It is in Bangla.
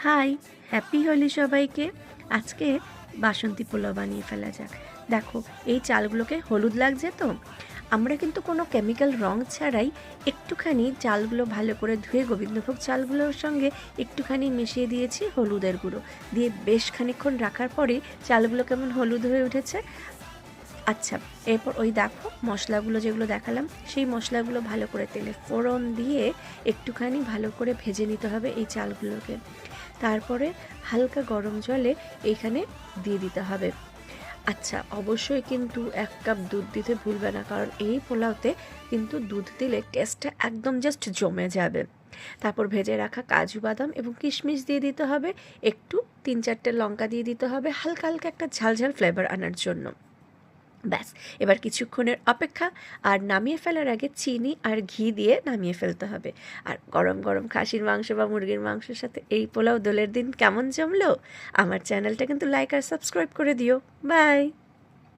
হাই, হ্যাপি হোলি সবাইকে। আজকে বাসন্তী পোলাও বানিয়ে ফেলা যাক। দেখো, এই চালগুলোকে হলুদ লাগছে তো। আমরা কিন্তু কোনো কেমিক্যাল রং ছাড়াই একটুখানি চালগুলো ভালো করে ধুয়ে গোবিন্দভোগ চালগুলোর সঙ্গে একটুখানি মিশিয়ে দিয়েছি হলুদের গুঁড়ো দিয়ে বেশ খানিকক্ষণ রাখার পরেই চালগুলো কেমন হলুদ হয়ে উঠেছে। আচ্ছা, এরপর ওই দেখো মশলাগুলো যেগুলো দেখালাম, সেই মশলাগুলো ভালো করে তেলে ফোড়ন দিয়ে একটুখানি ভালো করে ভেজে নিতে হবে এই চালগুলোকে। তারপরে হালকা গরম জলে এইখানে দিয়ে দিতে হবে। আচ্ছা, অবশ্যই কিন্তু 1 কাপ দুধ দিতে ভুলবে না, কারণ এই পোলাওতে কিন্তু দুধ দিলে টেস্টটা একদম জাস্ট জমে যাবে। তারপর ভেজে রাখা কাজু বাদাম এবং কিশমিশ দিয়ে দিতে হবে, একটু 3-4টে লঙ্কা দিয়ে দিতে হবে হালকা হালকা একটা ঝালঝাল ফ্লেভার আনার জন্য। ব্যাস, এবার কিছুক্ষণের অপেক্ষা, আর নামিয়ে ফেলার আগে চিনি আর ঘি দিয়ে নামিয়ে ফেলতে হবে। আর গরম গরম খাসির মাংস বা মুরগির মাংসের সাথে এই পোলাও দোলের দিন কেমন জমলো। আমার চ্যানেলটা কিন্তু লাইক আর সাবস্ক্রাইব করে দিও। বাই।